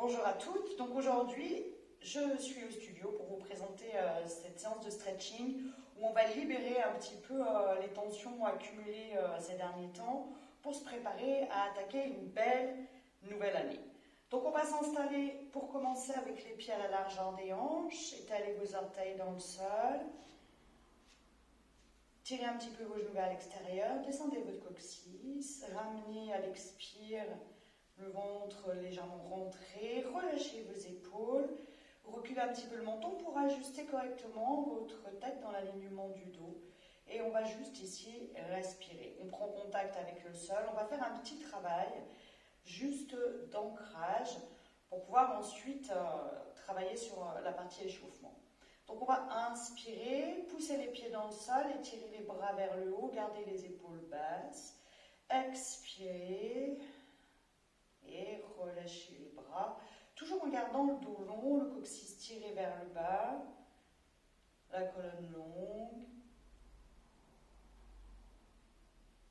Bonjour à toutes. Donc aujourd'hui, je suis au studio pour vous présenter cette séance de stretching où on va libérer un petit peu les tensions accumulées ces derniers temps pour se préparer à attaquer une belle nouvelle année. Donc on va s'installer pour commencer avec les pieds à la largeur des hanches, étaler vos orteils dans le sol, tirez un petit peu vos genoux vers l'extérieur, descendez votre coccyx, ramenez à l'expire le ventre légèrement rentré, relâchez vos épaules, reculez un petit peu le menton pour ajuster correctement votre tête dans l'alignement du dos. Et on va juste ici respirer. On prend contact avec le sol, on va faire un petit travail juste d'ancrage pour pouvoir ensuite travailler sur la partie échauffement. Donc on va inspirer, pousser les pieds dans le sol, étirer les bras vers le haut, garder les épaules basses. Expirez. Et relâchez les bras, toujours en gardant le dos long, le coccyx tiré vers le bas, la colonne longue.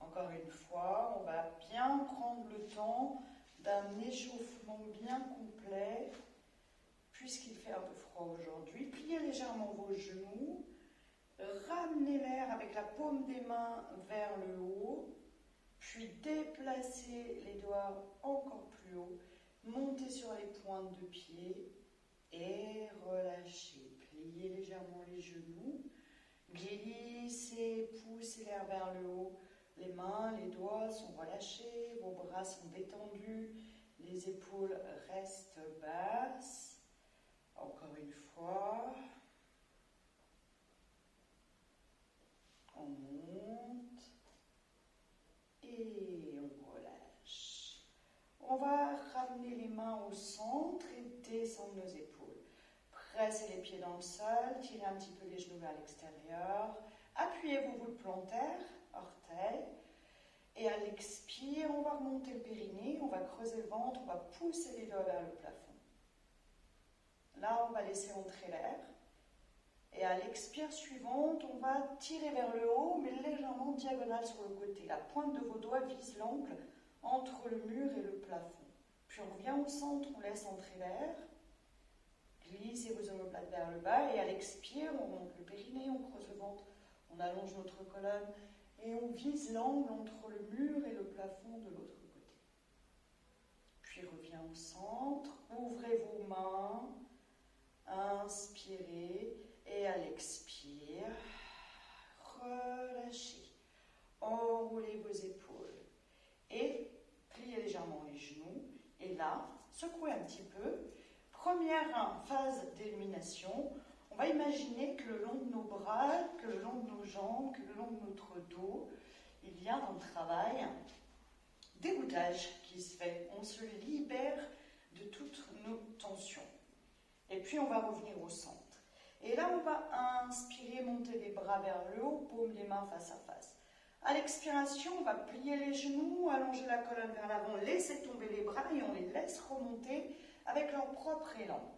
Encore une fois, on va bien prendre le temps d'un échauffement bien complet, puisqu'il fait un peu froid aujourd'hui. Pliez légèrement vos genoux, ramenez l'air avec la paume des mains vers le haut, puis déplacez les doigts encore plus haut, montez sur les pointes de pied et relâchez. Pliez légèrement les genoux, glissez, poussez l'air vers le haut. Les mains, les doigts sont relâchés, vos bras sont détendus, les épaules restent basses. Encore une fois. On monte. Et on relâche. On va ramener les mains au centre et descendre nos épaules. Pressez les pieds dans le sol, tirez un petit peu les genoux vers l'extérieur. Appuyez-vous votre plantaire, orteil. Et à l'expire, on va remonter le périnée, on va creuser le ventre, on va pousser les doigts vers le plafond. Là, on va laisser entrer l'air. Et à l'expire suivante, on va tirer vers le haut, mais légèrement diagonale sur le côté. La pointe de vos doigts vise l'angle entre le mur et le plafond. Puis on revient au centre, on laisse entrer l'air. Glissez vos omoplates vers le bas. Et à l'expire, on remonte le périnée, on creuse le ventre, on allonge notre colonne. Et on vise l'angle entre le mur et le plafond de l'autre côté. Puis revient au centre, ouvrez vos mains, inspirez. Et à l'expire, relâchez, enroulez vos épaules et pliez légèrement les genoux. Et là, secouez un petit peu. Première phase d'élimination, on va imaginer que le long de nos bras, que le long de nos jambes, que le long de notre dos, il y a un travail d'égouttage qui se fait. On se libère de toutes nos tensions. Et puis on va revenir au centre. Et là, on va inspirer, monter les bras vers le haut, paume les mains face à face. À l'expiration, on va plier les genoux, allonger la colonne vers l'avant, laisser tomber les bras et on les laisse remonter avec leur propre élan.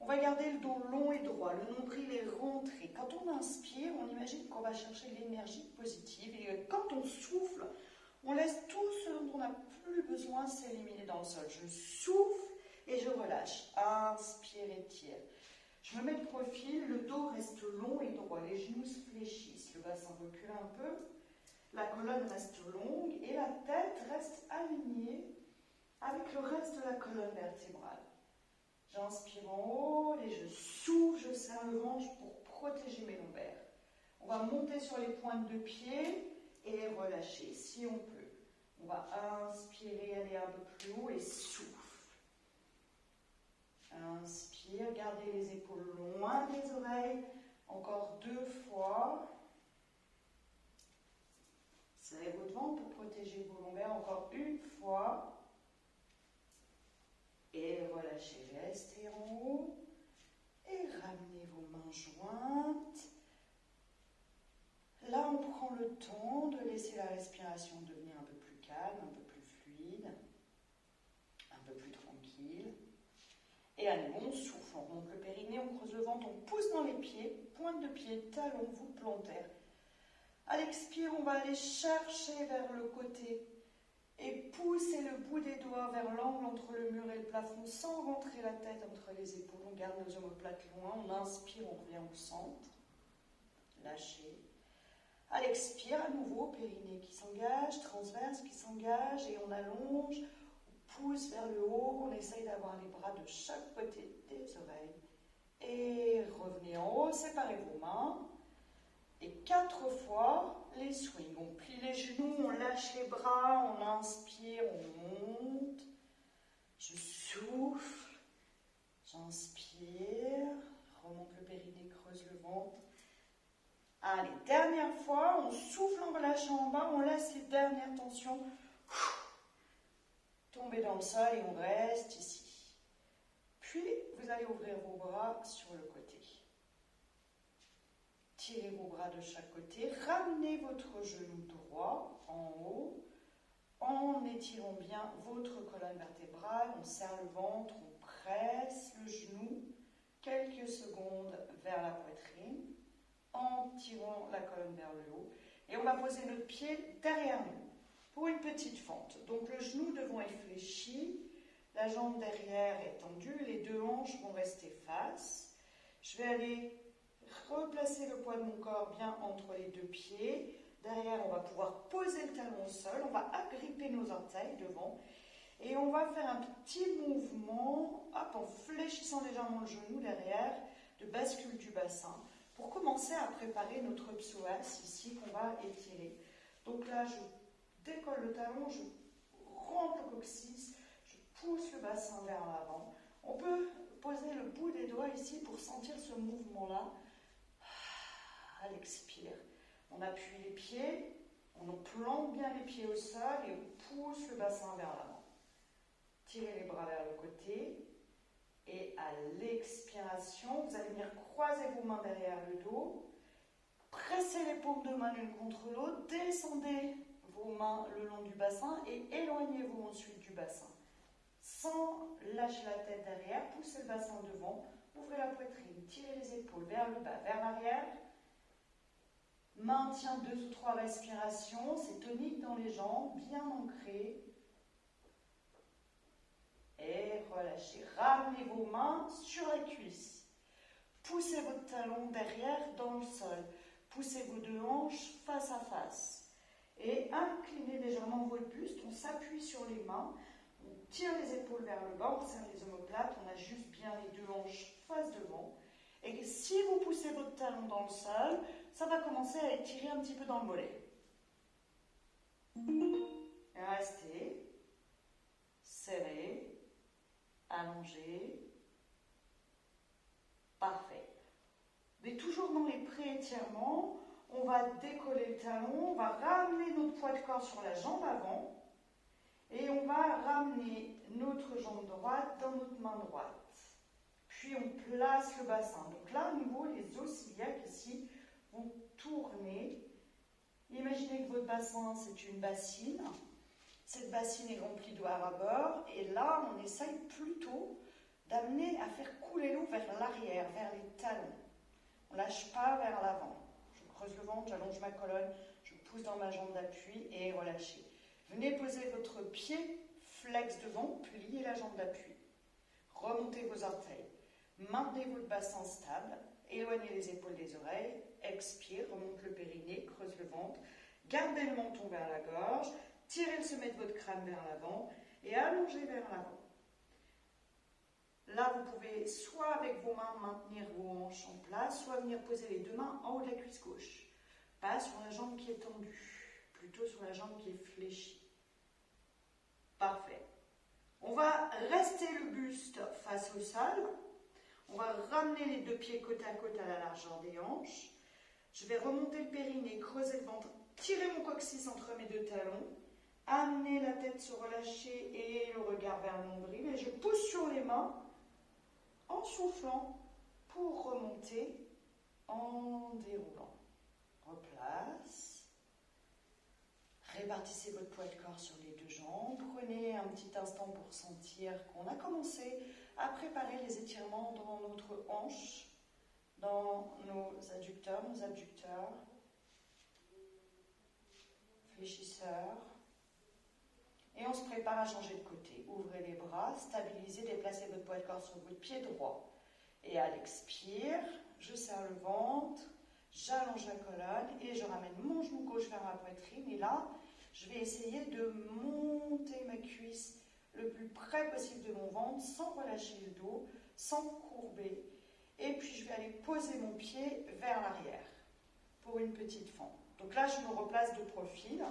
On va garder le dos long et droit, le nombril est rentré. Quand on inspire, on imagine qu'on va chercher l'énergie positive et quand on souffle, on laisse tout ce dont on n'a plus besoin s'éliminer dans le sol. Je souffle et je relâche. Inspire, étire. Je me mets de profil, le dos reste long et droit, les genoux se fléchissent, le bassin recule un peu, la colonne reste longue et la tête reste alignée avec le reste de la colonne vertébrale. J'inspire en haut et je souffle, je serre le ventre pour protéger mes lombaires. On va monter sur les pointes de pied et relâcher si on peut. On va inspirer, aller un peu plus haut et souffle. Inspire, gardez les épaules loin des oreilles. Encore 2 fois. Serrez votre ventre pour protéger vos lombaires. Encore 1 fois. Et relâchez, restez en haut. Et ramenez vos mains jointes. Là, on prend le temps de laisser la respiration devenir un peu plus calme, un peu plus fluide, un peu plus tranquille. Et à nouveau, on souffle, on remonte le périnée, on creuse le ventre, on pousse dans les pieds, pointe de pied, talon, voûte plantaire. À l'expire, on va aller chercher vers le côté et pousser le bout des doigts doigts vers l'angle entre le mur et le plafond sans rentrer la tête entre les épaules. On garde nos omoplates loin. On inspire, on revient au centre. Lâchez. À l'expire, à nouveau, périnée qui s'engage, transverse qui s'engage et on allonge, on pousse vers le haut. On essaye d'avoir les bras de chaque côté des oreilles. Et revenez en haut, séparez vos mains. Et 4 fois, les swings. On plie les genoux, on lâche les bras, on inspire, on monte. Je souffle, j'inspire, remonte le périnée, creuse le ventre. Allez, dernière fois, on souffle en relâchant en bas, on laisse les dernières tensions tomber dans le sol et on reste ici. Puis, vous allez ouvrir vos bras sur le côté. Tirez vos bras de chaque côté, ramenez votre genou droit en haut, en étirant bien votre colonne vertébrale, on serre le ventre, on presse le genou quelques secondes vers la poitrine, en tirant la colonne vers le haut, et on va poser notre pied derrière nous, pour une petite fente. Donc le genou devant être fléchi, la jambe derrière est tendue, les 2 hanches vont rester face. Je vais aller replacer le poids de mon corps bien entre les 2 pieds. Derrière, on va pouvoir poser le talon au sol. On va agripper nos orteils devant. Et on va faire un petit mouvement en fléchissant légèrement le genou derrière, de bascule du bassin, pour commencer à préparer notre psoas ici qu'on va étirer. Donc là, je décolle le talon, je rentre le coccyx, je pousse le bassin vers l'avant. On peut poser le bout des doigts ici pour sentir ce mouvement-là. À l'expire, on appuie les pieds, on plante bien les pieds au sol et on pousse le bassin vers l'avant. Tirez les bras vers le côté et à l'expiration, vous allez venir croiser vos mains derrière le dos, pressez les paumes de main l'une contre l'autre, descendez vos mains le long du bassin et éloignez-vous ensuite du bassin. Sans lâcher la tête derrière, poussez le bassin devant, ouvrez la poitrine, tirez les épaules vers le bas, vers l'arrière. Maintien 2 ou 3 respirations, c'est tonique dans les jambes, bien ancré. Et relâchez. Ramenez vos mains sur les cuisses. Poussez votre talon derrière dans le sol. Poussez vos 2 hanches face à face. Et inclinez légèrement votre buste, on s'appuie sur les mains, on tire les épaules vers le bas, on serre les omoplates, on ajuste bien les 2 hanches face devant. Et si vous poussez votre talon dans le sol, ça va commencer à étirer un petit peu dans le mollet. Restez, serrez, allongez. Parfait. Mais toujours dans les pré-étirements, on va décoller le talon, on va ramener notre poids de corps sur la jambe avant et on va ramener notre jambe droite dans notre main droite. Puis on place le bassin. Donc là, à nouveau, les os iliaques ici vont tourner. Imaginez que votre bassin, c'est une bassine. Cette bassine est remplie d'eau à bord. Et là, on essaye plutôt d'amener à faire couler l'eau vers l'arrière, vers les talons. On ne lâche pas vers l'avant. Je creuse le ventre, j'allonge ma colonne, je pousse dans ma jambe d'appui et relâchez. Venez poser votre pied flex devant, pliez la jambe d'appui. Remontez vos orteils. Maintenez votre bassin stable, éloignez les épaules des oreilles, expire, remonte le périnée, creuse le ventre, gardez le menton vers la gorge, tirez le sommet de votre crâne vers l'avant et allongez vers l'avant. Là, vous pouvez soit avec vos mains maintenir vos hanches en place, soit venir poser les 2 mains en haut de la cuisse gauche. Pas sur la jambe qui est tendue, plutôt sur la jambe qui est fléchie. Parfait. On va rester le buste face au sol. On va ramener les 2 pieds côte à côte à la largeur des hanches. Je vais remonter le périnée, creuser le ventre, tirer mon coccyx entre mes 2 talons, amener la tête se relâcher et le regard vers le nombril. Et je pousse sur les mains en soufflant pour remonter en déroulant. Replace. Répartissez votre poids de corps sur les 2 jambes. Prenez un petit instant pour sentir qu'on a commencé à préparer les étirements dans notre hanche, dans nos adducteurs, fléchisseurs. Et on se prépare à changer de côté. Ouvrez les bras, stabilisez, déplacez votre poids de corps sur votre pied droit. Et à l'expire, je serre le ventre, j'allonge la colonne et je ramène mon genou gauche vers ma poitrine. Et là, je vais essayer de monter ma cuisse le plus près possible de mon ventre sans relâcher le dos, sans courber. Et puis je vais aller poser mon pied vers l'arrière pour une petite fente. Donc là, je me replace de profil.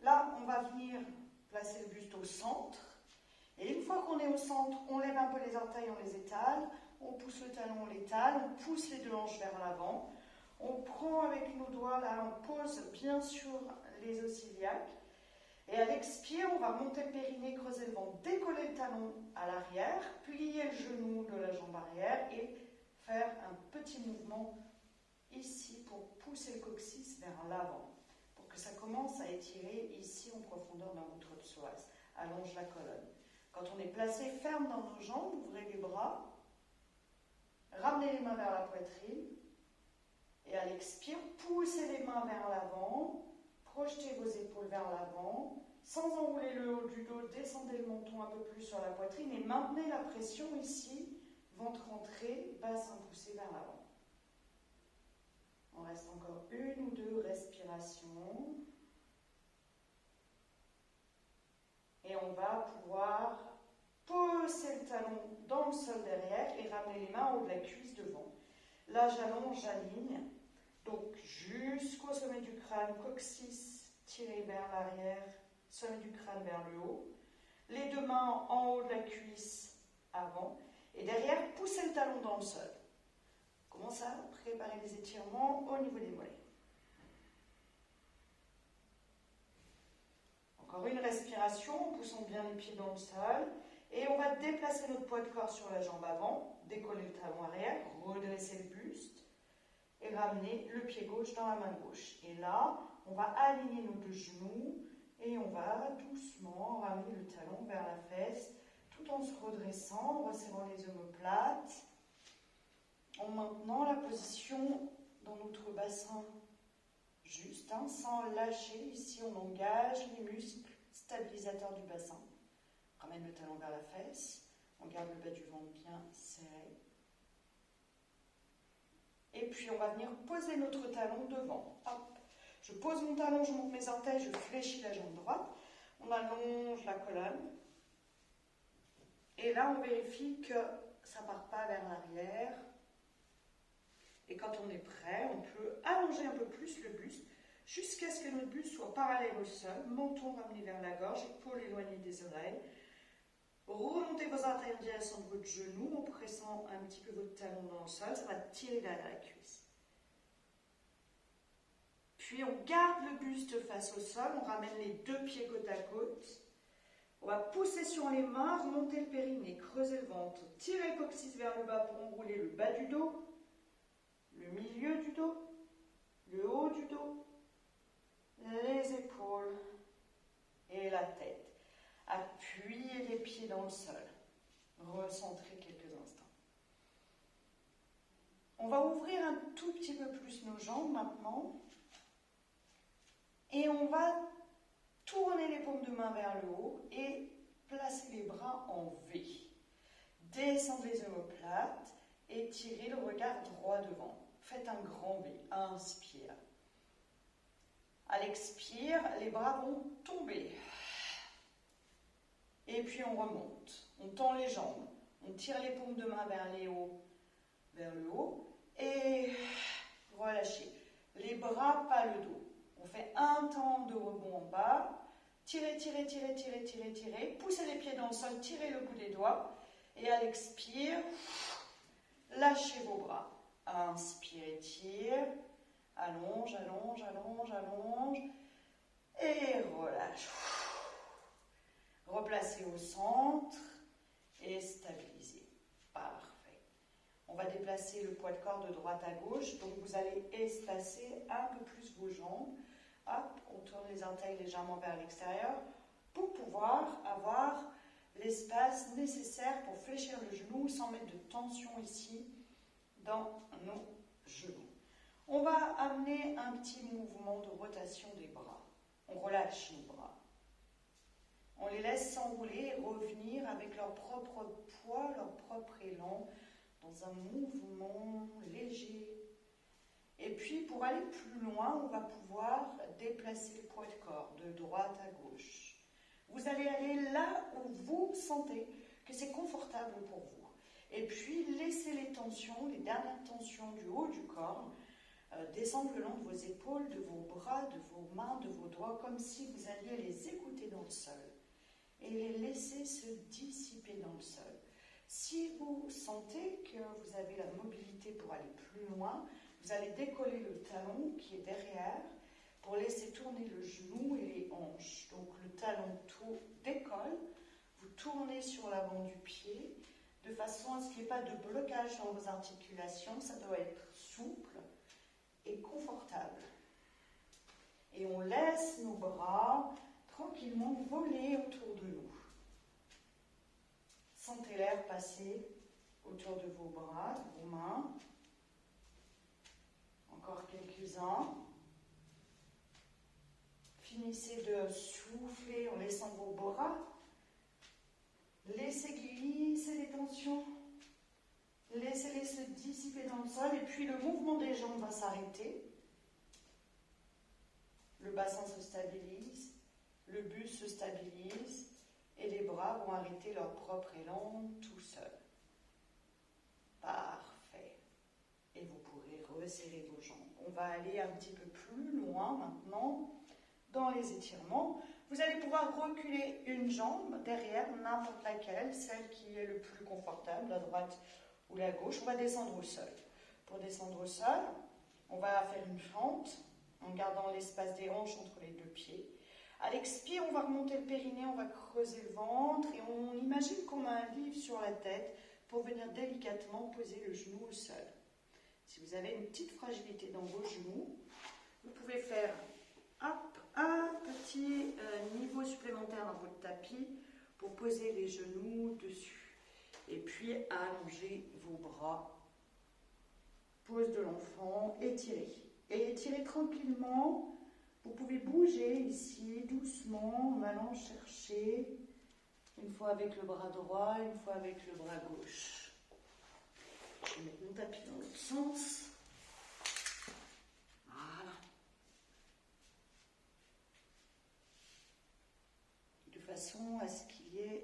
Là, on va venir placer le buste au centre. Et une fois qu'on est au centre, on lève un peu les orteils, on les étale. On pousse le talon, on l'étale. On pousse les deux hanches vers l'avant. On prend avec nos doigts, là, on pose bien sûr les os iliaques. Et à l'expire, on va monter le périnée, creuser le ventre, décoller le talon à l'arrière, plier le genou de la jambe arrière et faire un petit mouvement ici pour pousser le coccyx vers l'avant. Pour que ça commence à étirer ici en profondeur dans votre psoas. Allonge la colonne. Quand on est placé ferme dans nos jambes, ouvrez les bras, ramenez les mains vers la poitrine et à l'expire, poussez les mains vers l'avant. Projetez vos épaules vers l'avant, sans enrouler le haut du dos, descendez le menton un peu plus sur la poitrine et maintenez la pression ici, ventre rentré, bassin poussé vers l'avant. On reste encore une ou deux respirations. Et on va pouvoir poser le talon dans le sol derrière et ramener les mains en haut de la cuisse devant. Là, j'allonge, j'aligne. Donc, jusqu'au sommet du crâne, coccyx tiré vers l'arrière, sommet du crâne vers le haut. Les deux mains en haut de la cuisse avant. Et derrière, poussez le talon dans le sol. Commence à préparer les étirements au niveau des mollets. Encore une respiration, en poussant bien les pieds dans le sol. Et on va déplacer notre poids de corps sur la jambe avant, décoller le talon arrière, redresser le buste. Et ramener le pied gauche dans la main gauche. Et là, on va aligner nos deux genoux et on va doucement ramener le talon vers la fesse tout en se redressant, en resserrant les omoplates, en maintenant la position dans notre bassin juste, sans lâcher. Ici, on engage les muscles stabilisateurs du bassin. On ramène le talon vers la fesse, on garde le bas du ventre bien serré. Et puis, on va venir poser notre talon devant. Hop. Je pose mon talon, je monte mes orteils, je fléchis la jambe droite. On allonge la colonne. Et là, on vérifie que ça ne part pas vers l'arrière. Et quand on est prêt, on peut allonger un peu plus le buste jusqu'à ce que notre buste soit parallèle au sol. Menton ramené vers la gorge, épaules éloignées des oreilles. Remontez vos orteils en direction de votre genou en pressant un petit peu votre talon dans le sol. Ça va tirer derrière la cuisse. Puis on garde le buste face au sol. On ramène les deux pieds côte à côte. On va pousser sur les mains, remonter le périnée, creuser le ventre. Tirer le coccyx vers le bas pour enrouler le bas du dos, le milieu du dos, le haut du dos, les épaules et la tête. Appuyez les pieds dans le sol. Recentrez quelques instants. On va ouvrir un tout petit peu plus nos jambes maintenant. Et on va tourner les paumes de main vers le haut et placer les bras en V. Descendez les omoplates et tirez le regard droit devant. Faites un grand V. Inspire. À l'expire, les bras vont tomber. Et puis on remonte. On tend les jambes. On tire les paumes de main vers le haut. Et relâchez. Les bras, pas le dos. On fait un temps de rebond en bas. Tirez, tirez, tirez, tirez, tirez, tirez. Poussez les pieds dans le sol. Tirez le bout des doigts. Et à l'expire, lâchez vos bras. Inspire, tire. Allonge, allonge, allonge, allonge. Et relâche. Replacez au centre et stabilisez. Parfait. On va déplacer le poids de corps de droite à gauche. Donc vous allez espacer un peu plus vos jambes. Hop, on tourne les orteils légèrement vers l'extérieur pour pouvoir avoir l'espace nécessaire pour fléchir le genou sans mettre de tension ici dans nos genoux. On va amener un petit mouvement de rotation des bras. On relâche nos bras. les laisse s'enrouler et revenir avec leur propre poids, leur propre élan, dans un mouvement léger. Et puis, pour aller plus loin, on va pouvoir déplacer le poids de corps de droite à gauche. Vous allez aller là où vous sentez que c'est confortable pour vous. Et puis, laissez les tensions, les dernières tensions du haut du corps, descendre le long de vos épaules, de vos bras, de vos mains, de vos doigts, comme si vous alliez les écouter dans le sol. Et les laisser se dissiper dans le sol. Si vous sentez que vous avez la mobilité pour aller plus loin, vous allez décoller le talon qui est derrière pour laisser tourner le genou et les hanches. Donc le talon décolle, vous tournez sur l'avant du pied de façon à ce qu'il n'y ait pas de blocage dans vos articulations. Ça doit être souple et confortable. Et on laisse nos bras tranquillement voler autour de nous. Sentez l'air passer autour de vos bras, de vos mains. Encore quelques-uns. Finissez de souffler en laissant vos bras. Laissez glisser les tensions. Laissez-les se dissiper dans le sol. Et puis le mouvement des jambes va s'arrêter. Le bassin se stabilise. Le buste se stabilise. Et les bras vont arrêter leur propre élan tout seul. Parfait. Et vous pourrez resserrer vos jambes. On va aller un petit peu plus loin maintenant dans les étirements. Vous allez pouvoir reculer une jambe derrière, n'importe laquelle, celle qui est le plus confortable, la droite ou la gauche. On va descendre au sol. Pour descendre au sol, on va faire une fente en gardant l'espace des hanches entre les deux pieds. À l'expire, on va remonter le périnée, on va creuser le ventre et on imagine qu'on a un livre sur la tête pour venir délicatement poser le genou au sol. Si vous avez une petite fragilité dans vos genoux, vous pouvez faire un petit niveau supplémentaire dans votre tapis pour poser les genoux dessus. Et puis allonger vos bras. Pose de l'enfant, étirez. Et étirez tranquillement. Vous pouvez bouger ici doucement en allant chercher, une fois avec le bras droit, une fois avec le bras gauche. Je vais mettre mon tapis dans l'autre sens. Voilà. De façon à ce qu'il y ait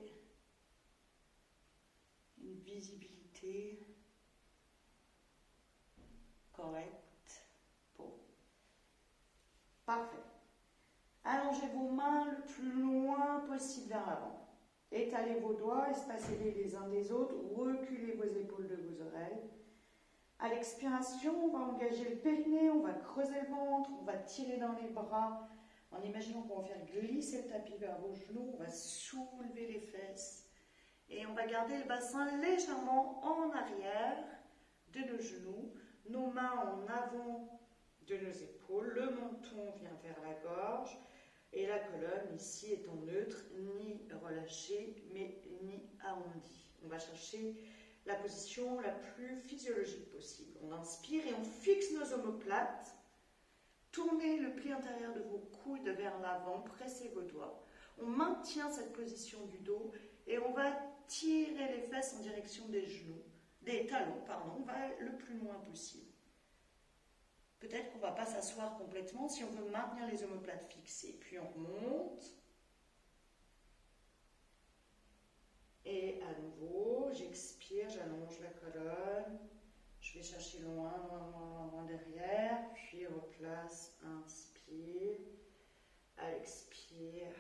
une visibilité correcte. Parfait. Allongez vos mains le plus loin possible vers l'avant. Étalez vos doigts, espacez-les les uns des autres, reculez vos épaules de vos oreilles. À l'expiration, on va engager le périnée, on va creuser le ventre, on va tirer dans les bras. En imaginant qu'on va faire glisser le tapis vers vos genoux, on va soulever les fesses. Et on va garder le bassin légèrement en arrière de nos genoux, nos mains en avant de nos épaules, le menton vient vers la gorge et la colonne ici est en neutre, ni relâchée mais ni arrondie. On va chercher la position la plus physiologique possible. On inspire et on fixe nos omoplates. Tournez le pli intérieur de vos coudes vers l'avant, pressez vos doigts. On maintient cette position du dos et on va tirer les fesses en direction des genoux, des talons, on va le plus loin possible. Peut-être qu'on ne va pas s'asseoir complètement si on veut maintenir les omoplates fixées. Puis on remonte. Et à nouveau, j'expire, j'allonge la colonne. Je vais chercher loin, loin, loin, loin derrière. Puis replace, inspire. À l'expire.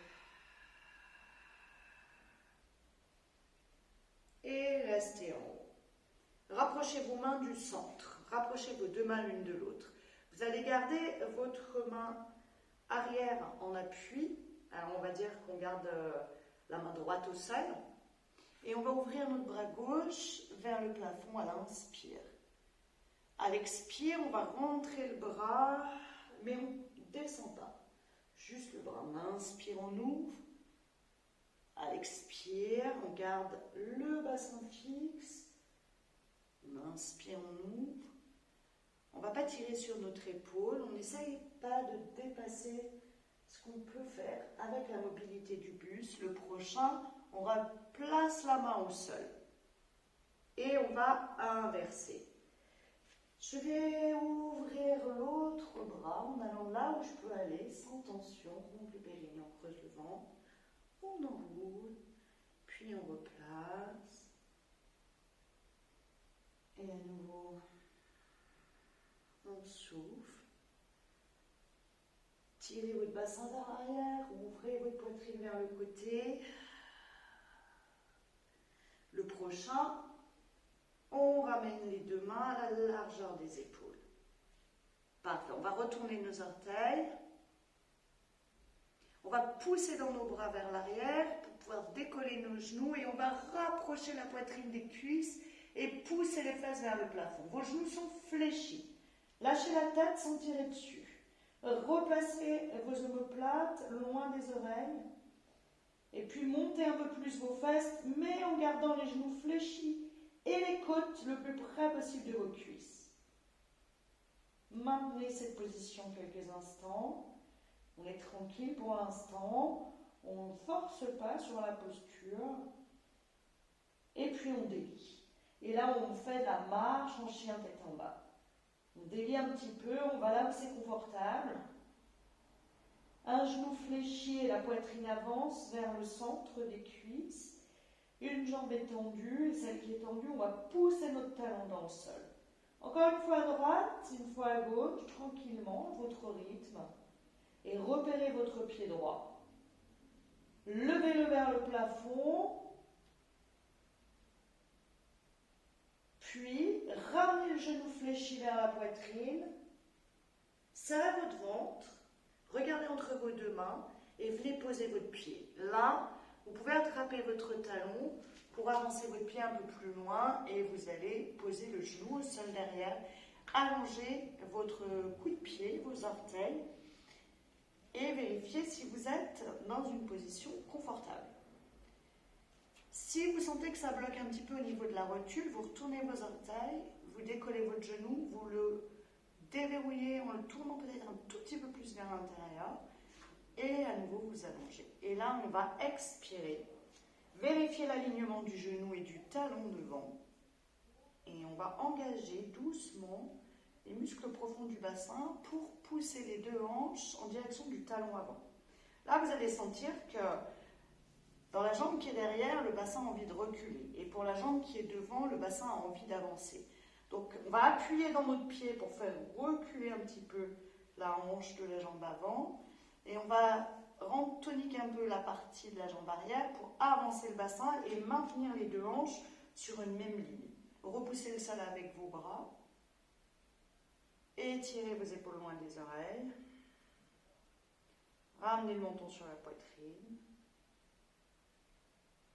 Et restez en haut. Rapprochez vos mains du centre. Rapprochez vos deux mains l'une de l'autre. Vous allez garder votre main arrière en appui. Alors on va dire qu'on garde la main droite au sol. Et on va ouvrir notre bras gauche vers le plafond à l'inspire. À l'expire, on va rentrer le bras, mais on ne descend pas. Juste le bras. On inspire, on ouvre. À l'expire, on garde le bassin fixe. On inspire, on ouvre. On ne va pas tirer sur notre épaule, on n'essaye pas de dépasser ce qu'on peut faire avec la mobilité du buste, le projet. prochain, on replace la main au sol. Et on va inverser. Je vais ouvrir l'autre bras en allant là où je peux aller, sans tension. On remonte le périnée, on creuse le ventre, on enroule, puis on replace. Et à nouveau, on souffle. Tirez votre bassin vers l'arrière, ouvrez votre poitrine vers le côté. Le prochain, on ramène les deux mains à la largeur des épaules. Parfait, on va retourner nos orteils. On va pousser dans nos bras vers l'arrière pour pouvoir décoller nos genoux et on va rapprocher la poitrine des cuisses et pousser les fesses vers le plafond. Vos genoux sont fléchis. Lâchez la tête sans tirer dessus. Replacez vos omoplates loin des oreilles. Et puis montez un peu plus vos fesses, mais en gardant les genoux fléchis et les côtes le plus près possible de vos cuisses. Maintenez cette position quelques instants. On est tranquille pour l'instant. On ne force pas sur la posture. Et puis on délie. Et là, on fait de la marche en chien tête en bas. On délie un petit peu, on va là où c'est confortable. Un genou fléchi et la poitrine avance vers le centre des cuisses. Une jambe est tendue et celle qui est tendue, on va pousser notre talon dans le sol. Encore une fois à droite, une fois à gauche, tranquillement, à votre rythme. Et repérez votre pied droit. Levez-le vers le plafond. Puis, ramenez le genou fléchi vers la poitrine. Serrez votre ventre. Regardez entre vos deux mains et venez poser votre pied. Là, vous pouvez attraper votre talon pour avancer votre pied un peu plus loin et vous allez poser le genou au sol derrière. Allongez votre coup de pied, vos orteils et vérifiez si vous êtes dans une position confortable. Si vous sentez que ça bloque un petit peu au niveau de la rotule, vous retournez vos orteils, vous décollez votre genou, vous le déverrouillez en le tournant peut-être un tout petit peu plus vers l'intérieur et à nouveau vous allongez. Et là, on va expirer, vérifier l'alignement du genou et du talon devant et on va engager doucement les muscles profonds du bassin pour pousser les deux hanches en direction du talon avant. Là, vous allez sentir que dans la jambe qui est derrière, le bassin a envie de reculer. Et pour la jambe qui est devant, le bassin a envie d'avancer. Donc, on va appuyer dans notre pied pour faire reculer un petit peu la hanche de la jambe avant. Et on va rendre tonique un peu la partie de la jambe arrière pour avancer le bassin et maintenir les deux hanches sur une même ligne. Repoussez le sol avec vos bras. Étirez vos épaules loin des oreilles. Ramenez le menton sur la poitrine.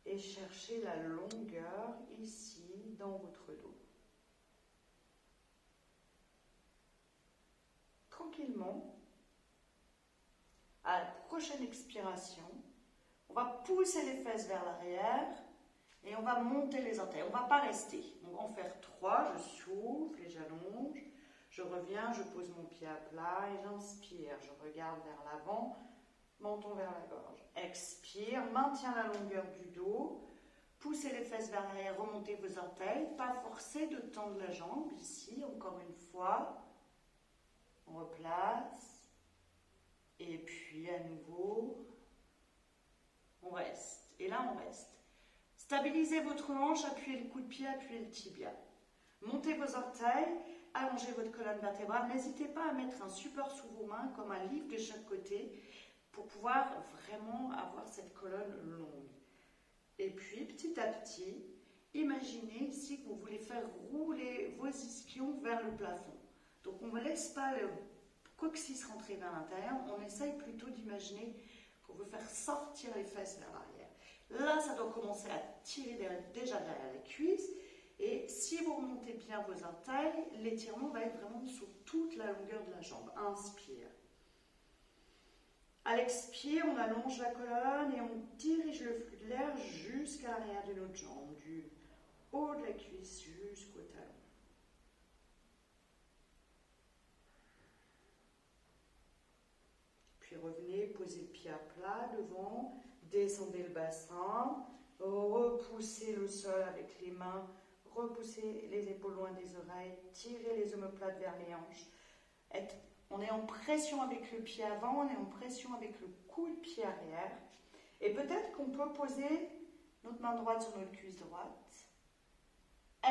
Et cherchez la longueur ici dans votre dos. Tranquillement, à la prochaine expiration, on va pousser les fesses vers l'arrière et on va monter les orteils. On ne va pas rester. On va en faire 3. Je souffle et j'allonge. Je reviens, je pose mon pied à plat et j'inspire. Je regarde vers l'avant. Menton vers la gorge. Expire, maintiens la longueur du dos. Poussez les fesses vers l'arrière, remontez vos orteils. Pas forcer de tendre la jambe ici, encore une fois. On replace. Et puis à nouveau, on reste. Et là, on reste. Stabilisez votre hanche, appuyez le coup de pied, appuyez le tibia. Montez vos orteils, allongez votre colonne vertébrale. N'hésitez pas à mettre un support sous vos mains, comme un livre de chaque côté, pour pouvoir vraiment avoir cette colonne longue. Et puis, petit à petit, imaginez ici que vous voulez faire rouler vos ischions vers le plafond. Donc, on ne laisse pas le coccyx rentrer vers l'intérieur, on essaye plutôt d'imaginer qu'on veut faire sortir les fesses vers l'arrière. Là, ça doit commencer à tirer déjà derrière les cuisses. Et si vous remontez bien vos orteils, l'étirement va être vraiment sur toute la longueur de la jambe. Inspire. À l'expire, on allonge la colonne et on dirige le flux de l'air jusqu'à l'arrière de notre jambe, du haut de la cuisse jusqu'au talon. Puis revenez, posez le pied à plat devant, Descendez le bassin, repoussez le sol avec les mains, repoussez les épaules loin des oreilles, tirez les omoplates vers les hanches. On est en pression avec le pied avant, on est en pression avec le coude-pied arrière. Et peut-être qu'on peut poser notre main droite sur notre cuisse droite.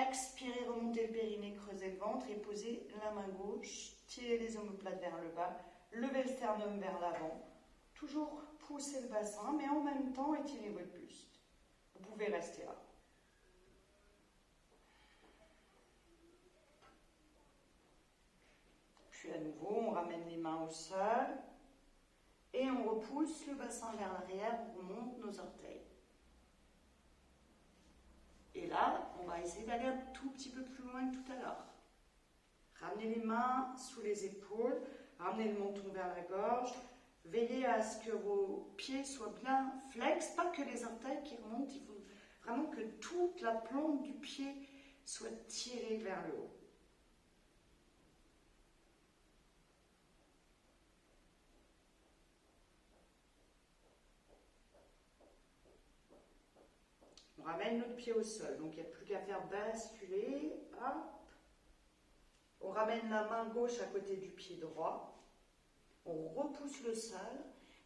Expirez, remontez le périnée, creusez le ventre et posez la main gauche, tirez les omoplates vers le bas, levez le sternum vers l'avant. Toujours pousser le bassin, mais en même temps étirez votre buste. Vous pouvez rester là. Puis à nouveau, on ramène les mains au sol et on repousse le bassin vers l'arrière, on remonte nos orteils. Et là, on va essayer d'aller un tout petit peu plus loin que tout à l'heure. Ramenez les mains sous les épaules, ramenez le menton vers la gorge. Veillez à ce que vos pieds soient bien flex, pas que les orteils qui remontent, il faut vraiment que toute la plante du pied soit tirée vers le haut. On ramène notre pied au sol, donc il n'y a plus qu'à faire basculer, hop. On ramène la main gauche à côté du pied droit. On repousse le sol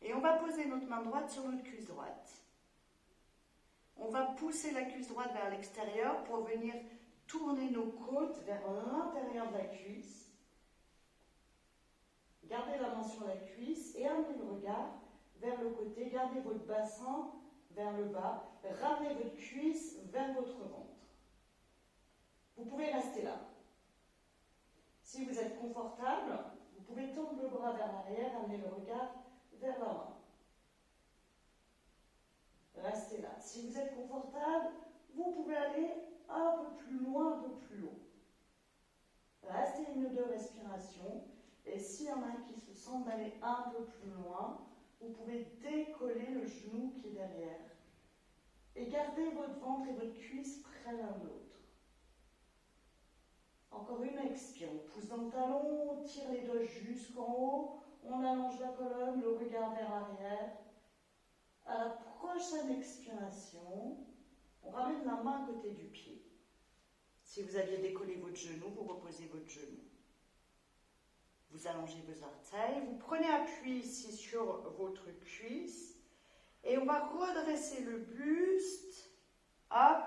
et on va poser notre main droite sur notre cuisse droite. On va pousser la cuisse droite vers l'extérieur pour venir tourner nos côtes vers l'intérieur de la cuisse. Gardez la main sur la cuisse et amenez le regard vers le côté. Gardez votre bassin vers le bas. Ramenez votre cuisse vers votre ventre. Vous pouvez rester là. Si vous êtes confortable, vous pouvez tendre le bras vers l'arrière, amener le regard vers la main. Restez là. Si vous êtes confortable, vous pouvez aller un peu plus loin, un peu plus haut. Restez une ou deux respirations. Et s'il y en a un qui se sent d'aller un peu plus loin, vous pouvez décoller le genou qui est derrière. Et gardez votre ventre et votre cuisse près l'un de l'autre. Encore une expire, on pousse dans le talon, on tire les doigts jusqu'en haut, on allonge la colonne, le regard vers l'arrière. À la prochaine expiration, on ramène la main à côté du pied. Si vous aviez décollé votre genou, vous reposez votre genou. Vous allongez vos orteils, vous prenez appui ici sur votre cuisse et on va redresser le buste, hop,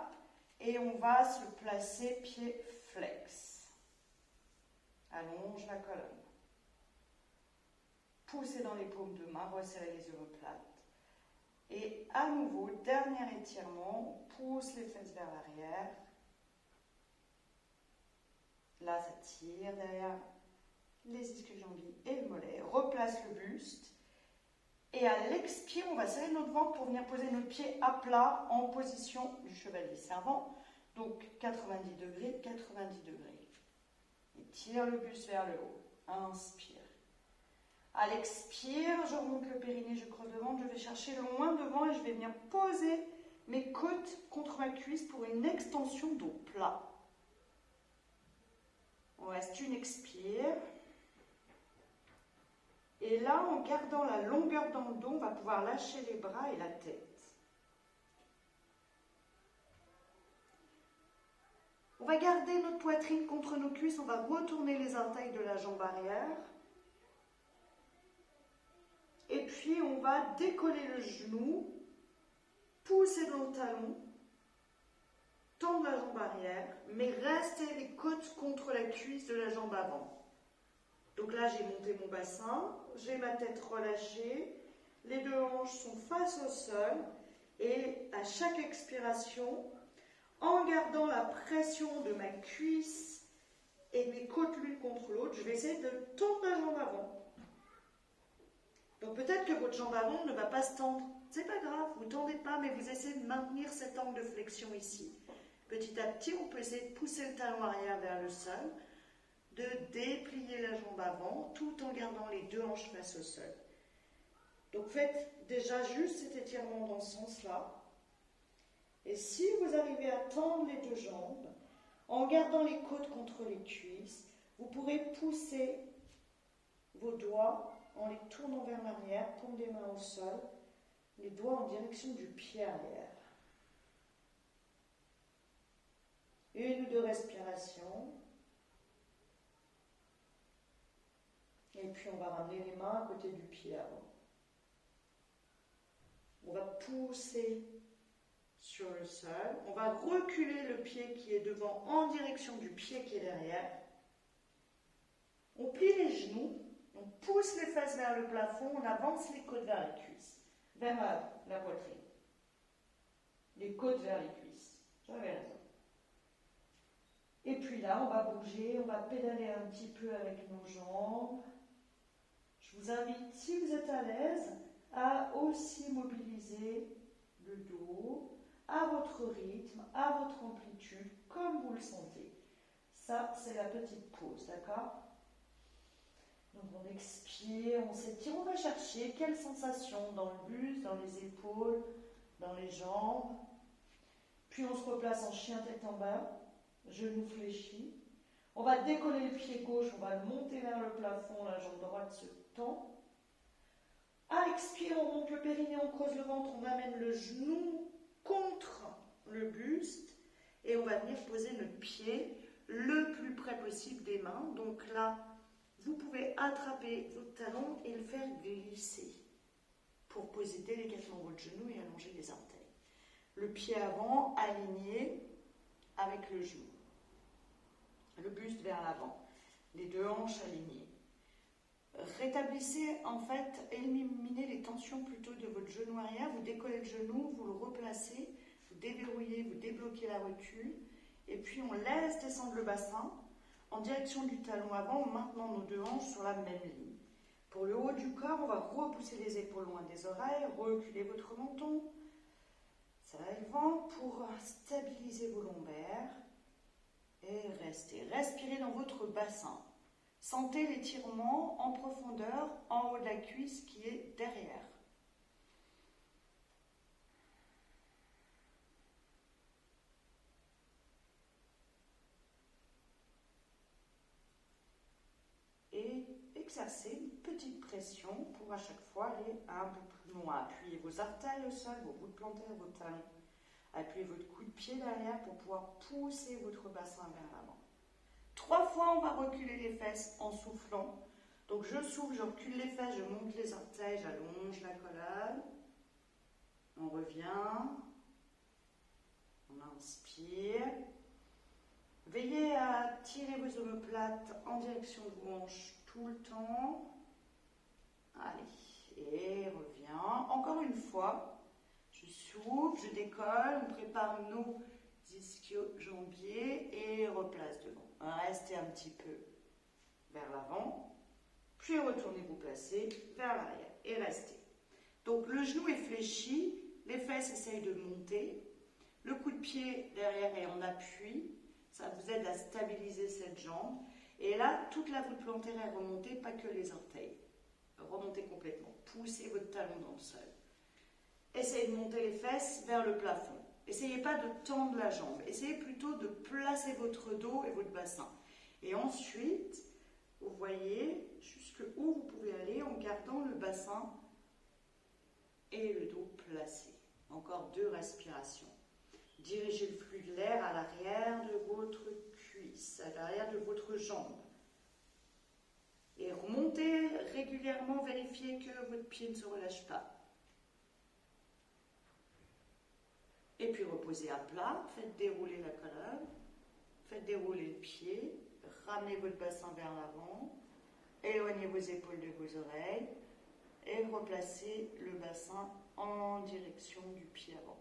et on va se placer pied flex. Allonge la colonne. Poussez dans les paumes de main, resserrez les omoplates. Et à nouveau, dernier étirement, on pousse les fesses vers l'arrière. Là, ça tire derrière les ischio-jambiers et le mollet. Replace le buste. Et à l'expire, on va serrer notre ventre pour venir poser notre pied à plat en position du chevalier servant. Donc 90 degrés, 90 degrés. Et tire le buste vers le haut. Inspire. À l'expire, je remonte le périnée, je creuse le ventre, je vais chercher loin devant et je vais venir poser mes côtes contre ma cuisse pour une extension dos plat. On reste une expire. Et là, en gardant la longueur dans le dos, on va pouvoir lâcher les bras et la tête. On va garder notre poitrine contre nos cuisses, on va retourner les orteils de la jambe arrière. Et puis, on va décoller le genou, pousser dans le talon, tendre la jambe arrière, mais rester les côtes contre la cuisse de la jambe avant. Donc là, j'ai monté mon bassin, j'ai ma tête relâchée, les deux hanches sont face au sol et à chaque expiration, en gardant la pression de ma cuisse et mes côtes l'une contre l'autre, je vais essayer de tendre la jambe avant. Donc peut-être que votre jambe avant ne va pas se tendre, c'est pas grave, vous ne tendez pas, mais vous essayez de maintenir cet angle de flexion ici. Petit à petit, on peut essayer de pousser le talon arrière vers le sol, de déplier la jambe avant, tout en gardant les deux hanches face au sol. Donc faites déjà juste cet étirement dans ce sens-là. Et si vous arrivez à tendre les deux jambes, en gardant les côtes contre les cuisses, vous pourrez pousser vos doigts en les tournant vers l'arrière, paume des mains au sol, les doigts en direction du pied arrière. Une ou deux respirations. Et puis on va ramener les mains à côté du pied avant. On va pousser sur le sol. On va reculer le pied qui est devant en direction du pied qui est derrière. On plie les genoux. On pousse les fesses vers le plafond. On avance les côtes vers les cuisses. Vers la poitrine. Les côtes vers les cuisses. J'avais raison. Et puis là, on va bouger. On va pédaler un petit peu avec nos jambes. Je vous invite, si vous êtes à l'aise, à aussi mobiliser le dos à votre rythme, à votre amplitude, comme vous le sentez. Ça, c'est la petite pause, d'accord? Donc on expire, on s'étire, on va chercher quelle sensation dans le buste, dans les épaules, dans les jambes. Puis on se replace en chien tête en bas, genoux fléchis. On va décoller le pied gauche, on va le monter vers le plafond, la jambe droite se tend. À l'expire, on monte le périnée, on creuse le ventre, on amène le genou contre le buste et on va venir poser notre pied le plus près possible des mains. Donc là, vous pouvez attraper votre talon et le faire glisser pour poser délicatement votre genou et allonger les orteils. Le pied avant aligné avec le genou. Le buste vers l'avant. Les deux hanches alignées. Rétablissez, en fait, éliminez les tensions plutôt de votre genou arrière. Vous décollez le genou, vous le replacez, vous déverrouillez, vous débloquez la rotule. Et puis on laisse descendre le bassin en direction du talon avant, en maintenant nos deux hanches sur la même ligne. Pour le haut du corps, on va repousser les épaules loin des oreilles, reculer votre menton. Ça va le vent pour stabiliser vos lombaires. Et restez. Respirez dans votre bassin. Sentez l'étirement en profondeur en haut de la cuisse qui est derrière. Et exercez une petite pression pour à chaque fois aller un peu plus loin. Appuyez vos orteils au sol, vos bouts de plantaire, vos talons. Appuyez votre coup de pied derrière pour pouvoir pousser votre bassin vers l'avant. 3 fois, on va reculer les fesses en soufflant. Donc je souffle, je recule les fesses, je monte les orteils, j'allonge la colonne. On revient. On inspire. Veillez à tirer vos omoplates en direction de vos hanches tout le temps. Allez, et reviens. Encore une fois, je souffle, je décolle, on prépare nos ischio-jambiers et replace devant. Restez un petit peu vers l'avant, puis retournez vous placer vers l'arrière et restez. Donc le genou est fléchi, les fesses essayent de monter, le coup de pied derrière est en appui, ça vous aide à stabiliser cette jambe. Et là, toute la voûte plantaire est remontée, pas que les orteils. Remontez complètement, poussez votre talon dans le sol. Essayez de monter les fesses vers le plafond. Essayez pas de tendre la jambe, essayez plutôt de placer votre dos et votre bassin. Et ensuite, vous voyez jusqu'où vous pouvez aller en gardant le bassin et le dos placé. Encore 2 respirations. Dirigez le flux de l'air à l'arrière de votre cuisse, à l'arrière de votre jambe. Et remontez régulièrement, vérifiez que votre pied ne se relâche pas. Et puis reposez à plat, faites dérouler la colonne, faites dérouler le pied, ramenez votre bassin vers l'avant, éloignez vos épaules de vos oreilles et replacez le bassin en direction du pied avant.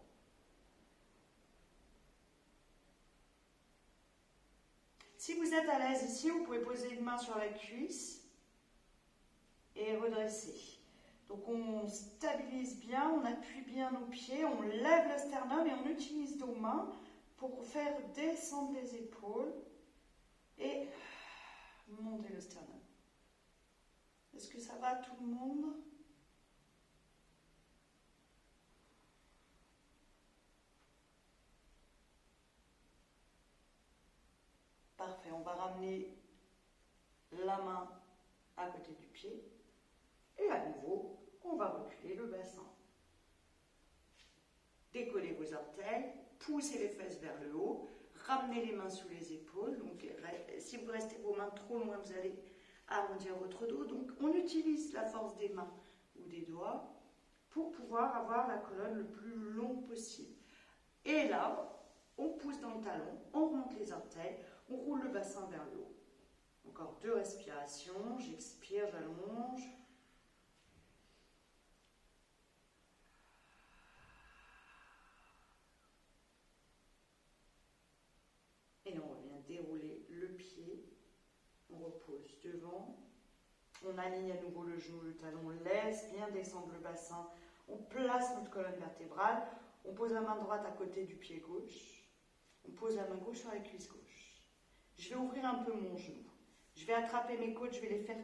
Si vous êtes à l'aise ici, vous pouvez poser une main sur la cuisse et redresser. Donc on stabilise bien, on appuie bien nos pieds, on lève le sternum et on utilise nos mains pour faire descendre les épaules et monter le sternum. Est-ce que ça va tout le monde ? Parfait, on va ramener la main à côté du pied et à nouveau, on va reculer le bassin. Décollez vos orteils, poussez les fesses vers le haut, ramenez les mains sous les épaules. Donc, si vous restez vos mains trop loin, vous allez arrondir votre dos. Donc, on utilise la force des mains ou des doigts pour pouvoir avoir la colonne le plus long possible. Et là, on pousse dans le talon, on remonte les orteils, on roule le bassin vers le haut. Encore 2 respirations, j'expire, j'allonge. Et on revient dérouler le pied, on repose devant, on aligne à nouveau le genou, le talon, on laisse bien descendre le bassin, on place notre colonne vertébrale, on pose la main droite à côté du pied gauche, on pose la main gauche sur la cuisse gauche. Je vais ouvrir un peu mon genou, je vais attraper mes côtes, je vais les faire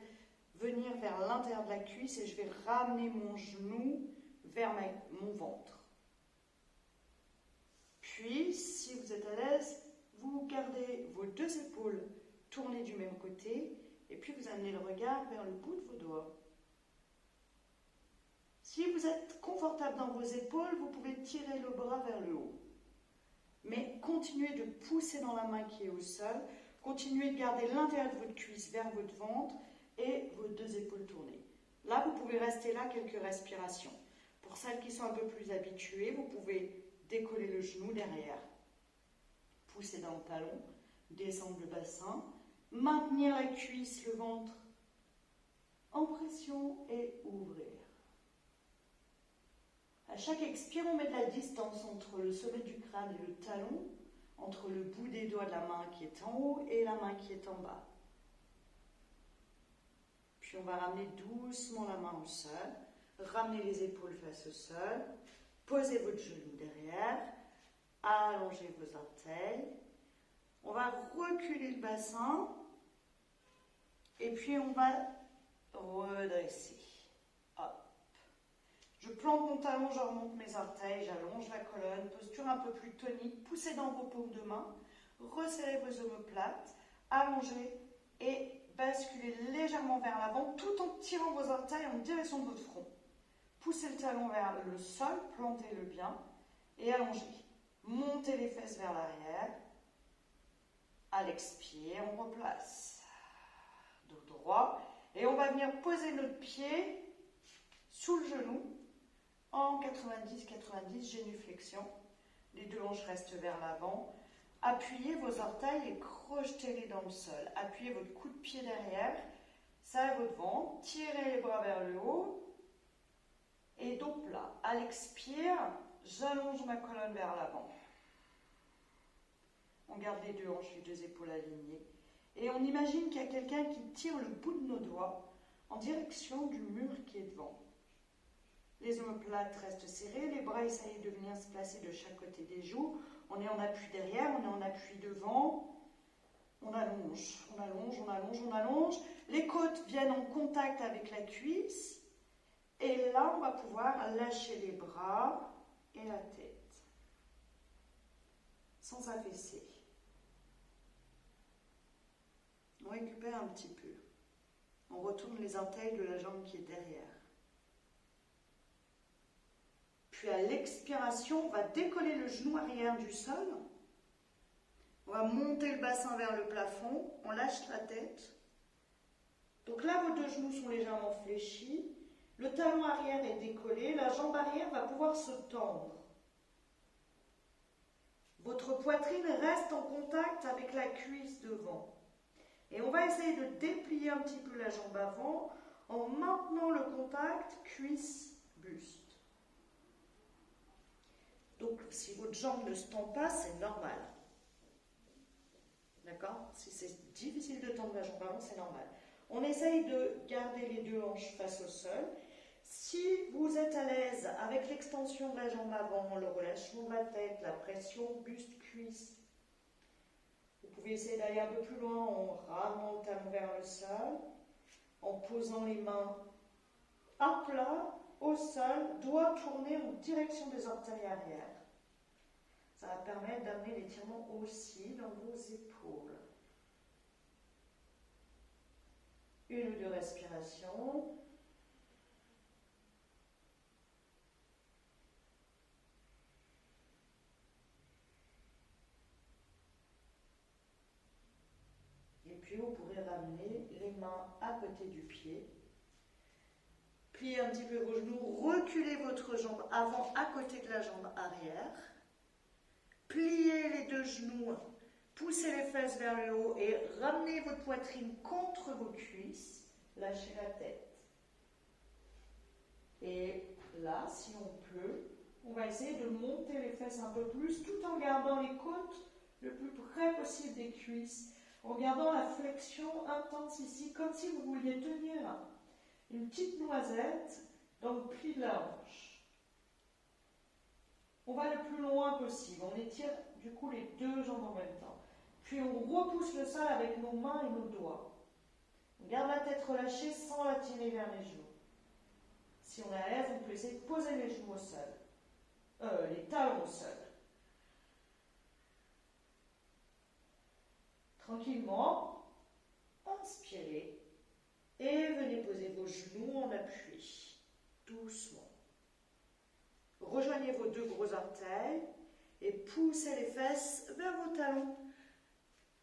venir vers l'intérieur de la cuisse et je vais ramener mon genou vers mon ventre. Puis, si vous êtes à l'aise, vous gardez vos 2 épaules tournées du même côté et puis vous amenez le regard vers le bout de vos doigts. Si vous êtes confortable dans vos épaules, vous pouvez tirer le bras vers le haut. Mais continuez de pousser dans la main qui est au sol, continuez de garder l'intérieur de votre cuisse vers votre ventre et vos 2 épaules tournées. Là, vous pouvez rester là quelques respirations. Pour celles qui sont un peu plus habituées, vous pouvez décoller le genou derrière, pousser dans le talon, descendre le bassin, maintenir la cuisse, le ventre en pression et ouvrir. À chaque expire, on met de la distance entre le sommet du crâne et le talon, entre le bout des doigts de la main qui est en haut et la main qui est en bas. Puis on va ramener doucement la main au sol, ramener les épaules face au sol, posez votre genou derrière, allongez vos orteils. On va reculer le bassin et puis on va redresser. Hop. Je plante mon talon, je remonte mes orteils, j'allonge la colonne, posture un peu plus tonique, poussez dans vos paumes de main, resserrez vos omoplates, allongez et basculez légèrement vers l'avant tout en tirant vos orteils en direction de votre front. Poussez le talon vers le sol, plantez-le bien et allongez. Montez les fesses vers l'arrière. À l'expire, on replace. Dos droit. Et on va venir poser notre pied sous le genou en 90-90, génuflexion. Les 2 hanches restent vers l'avant. Appuyez vos orteils et crojetez-les dans le sol. Appuyez votre coup de pied derrière. Serrez votre ventre. Tirez les bras vers le haut. Et dos plat. À l'expire, j'allonge ma colonne vers l'avant. On garde les 2 hanches, les 2 épaules alignées. Et on imagine qu'il y a quelqu'un qui tire le bout de nos doigts en direction du mur qui est devant. Les omoplates restent serrées, les bras essayent de venir se placer de chaque côté des joues. On est en appui derrière, on est en appui devant. On allonge, on allonge, on allonge, on allonge. Les côtes viennent en contact avec la cuisse. Et là, on va pouvoir lâcher les bras et la tête, sans s'affaisser. On récupère un petit peu. On retourne les orteils de la jambe qui est derrière. Puis à l'expiration, on va décoller le genou arrière du sol. On va monter le bassin vers le plafond. On lâche la tête. Donc là, vos 2 genoux sont légèrement fléchis. Le talon arrière est décollé. La jambe arrière va pouvoir se tendre. Votre poitrine reste en contact avec la cuisse devant. Et on va essayer de déplier un petit peu la jambe avant en maintenant le contact cuisse-buste. Donc, si votre jambe ne se tend pas, c'est normal. D'accord? Si c'est difficile de tendre la jambe avant, c'est normal. On essaye de garder les 2 hanches face au sol. Si vous êtes à l'aise avec l'extension de la jambe avant, le relâchement de la tête, la pression buste-cuisse, vous pouvez essayer d'aller un peu plus loin en ramenant le talon vers le sol, en posant les mains à plat, au sol, doigts tournés en direction des orteils arrière. Ça va permettre d'amener l'étirement aussi dans vos épaules. 1 ou 2 respirations. Puis vous pourrez ramener les mains à côté du pied. Pliez un petit peu vos genoux, reculez votre jambe avant à côté de la jambe arrière. Pliez les deux genoux, poussez les fesses vers le haut et ramenez votre poitrine contre vos cuisses. Lâchez la tête. Et là, si on peut, on va essayer de monter les fesses un peu plus tout en gardant les côtes le plus près possible des cuisses, en gardant la flexion intense ici, comme si vous vouliez tenir une petite noisette dans le pli de la hanche. On va le plus loin possible, on étire du coup les deux jambes en même temps. Puis on repousse le sol avec nos mains et nos doigts. On garde la tête relâchée sans la tirer vers les genoux. Si on a l'aise, on peut essayer de poser les genoux au sol, les talons au sol. Tranquillement, inspirez et venez poser vos genoux en appui, doucement. Rejoignez vos deux gros orteils et poussez les fesses vers vos talons.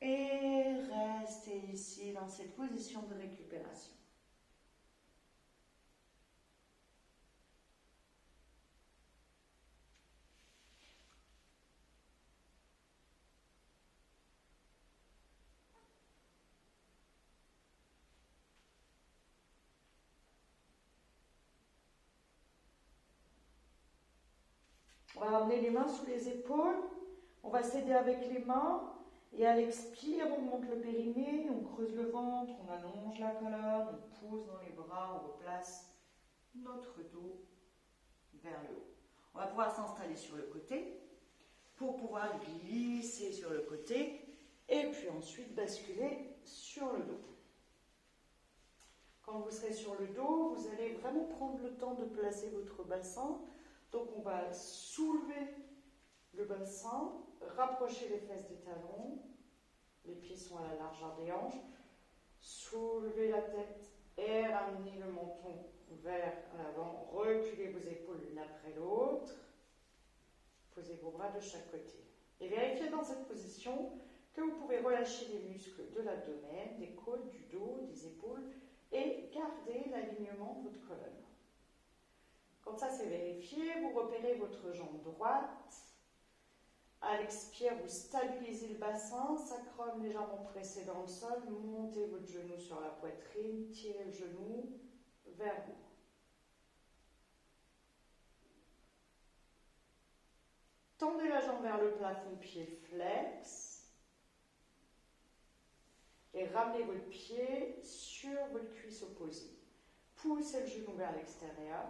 Et restez ici dans cette position de récupération. On va ramener les mains sous les épaules. On va s'aider avec les mains. Et à l'expire, on monte le périnée, on creuse le ventre, on allonge la colonne, on pousse dans les bras, on replace notre dos vers le haut. On va pouvoir s'installer sur le côté pour pouvoir glisser sur le côté et puis ensuite basculer sur le dos. Quand vous serez sur le dos, vous allez vraiment prendre le temps de placer votre bassin. Donc on va soulever le bassin, rapprocher les fesses des talons, les pieds sont à la largeur des hanches, soulevez la tête et ramenez le menton vers l'avant, reculez vos épaules l'une après l'autre, posez vos bras de chaque côté. Et vérifiez dans cette position que vous pouvez relâcher les muscles de l'abdomen, des côtes, du dos, des épaules et garder l'alignement de votre colonne. Quand ça c'est vérifié, vous repérez votre jambe droite. À l'expire, vous stabilisez le bassin, sacrum légèrement pressé dans le sol, montez votre genou sur la poitrine, tirez le genou vers vous. Tendez la jambe vers le plafond, pied flex. Et ramenez votre pied sur votre cuisse opposée. Poussez le genou vers l'extérieur.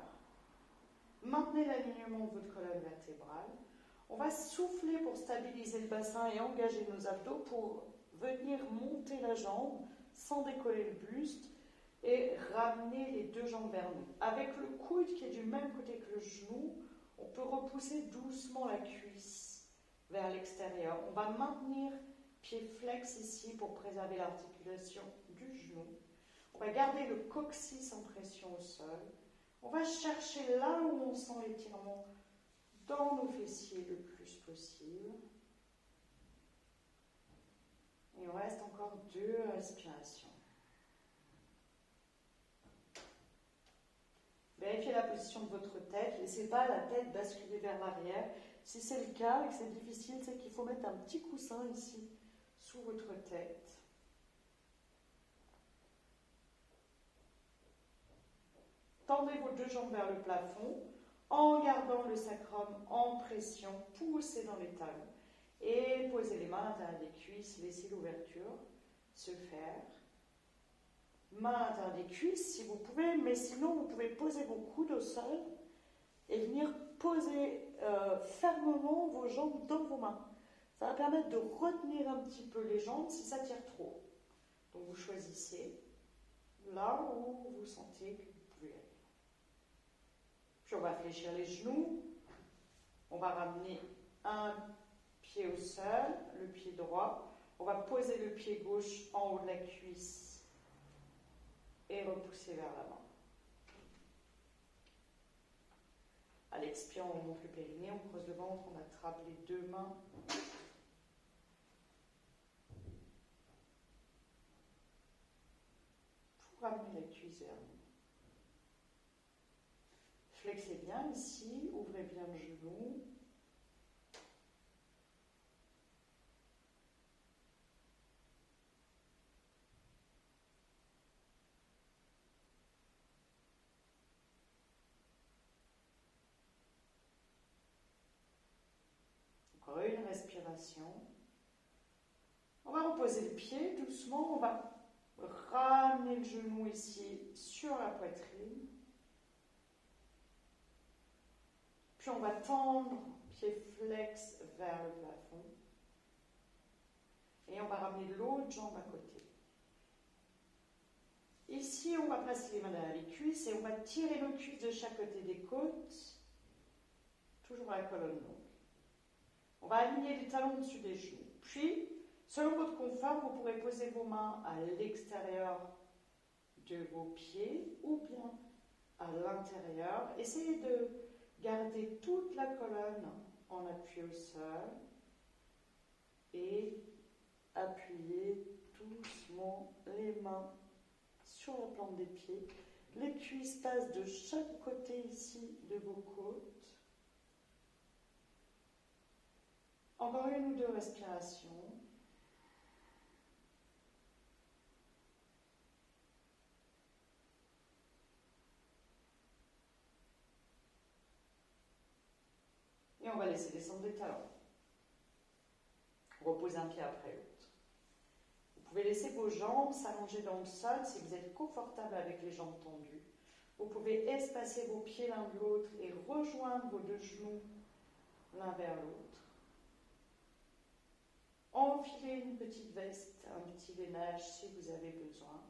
Maintenez l'alignement de votre colonne vertébrale. On va souffler pour stabiliser le bassin et engager nos abdos pour venir monter la jambe sans décoller le buste et ramener les deux jambes vers nous. Avec le coude qui est du même côté que le genou, on peut repousser doucement la cuisse vers l'extérieur. On va maintenir pied flex ici pour préserver l'articulation du genou. On va garder le coccyx en pression au sol. On va chercher là où on sent l'étirement dans nos fessiers le plus possible. Et on reste encore 2 respirations. Vérifiez la position de votre tête. Laissez pas la tête basculer vers l'arrière. Si c'est le cas et que c'est difficile, c'est qu'il faut mettre un petit coussin ici sous votre tête. Tendez vos deux jambes vers le plafond en gardant le sacrum en pression, poussez dans les talons et posez les mains à l'intérieur des cuisses, laissez l'ouverture se faire. Mains à l'intérieur des cuisses si vous pouvez, mais sinon vous pouvez poser vos coudes au sol et venir poser fermement vos jambes dans vos mains. Ça va permettre de retenir un petit peu les jambes si ça tire trop. Donc vous choisissez là où vous sentez que vous pouvez aller. Puis on va fléchir les genoux, on va ramener un pied au sol, le pied droit, on va poser le pied gauche en haut de la cuisse et repousser vers l'avant. À l'expire, on monte le périnée, on creuse le ventre, on attrape les deux mains. ramenez la cuisse vers nous. Flexez bien ici, ouvrez bien le genou. Encore une respiration. On va reposer le pied doucement, on va ramener le genou ici sur la poitrine. Puis on va tendre, pied flex vers le plafond. Et on va ramener l'autre jambe à côté. Ici, on va passer les mains derrière les cuisses et on va tirer nos cuisses de chaque côté des côtes, toujours à la colonne longue. On va aligner les talons au-dessus des genoux. Puis, selon votre confort, vous pourrez poser vos mains à l'extérieur de vos pieds ou bien à l'intérieur. Essayez de garder toute la colonne en appui au sol et appuyez doucement les mains sur la plante des pieds. Les cuisses passent de chaque côté ici de vos côtes. Encore une ou deux respirations. Et on va laisser descendre les talons. Reposez un pied après l'autre. Vous pouvez laisser vos jambes s'allonger dans le sol si vous êtes confortable avec les jambes tendues. Vous pouvez espacer vos pieds l'un de l'autre et rejoindre vos deux genoux l'un vers l'autre. Enfilez une petite veste, un petit veinage si vous avez besoin.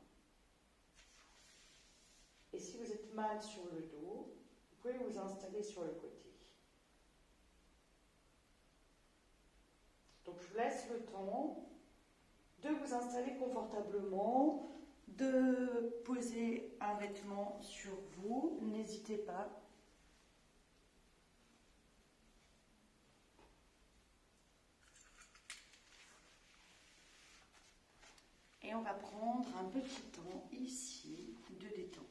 Et si vous êtes mal sur le dos, vous pouvez vous installer sur le côté. Donc je vous laisse le temps de vous installer confortablement, de poser un vêtement sur vous, n'hésitez pas. Et on va prendre un petit temps ici de détente.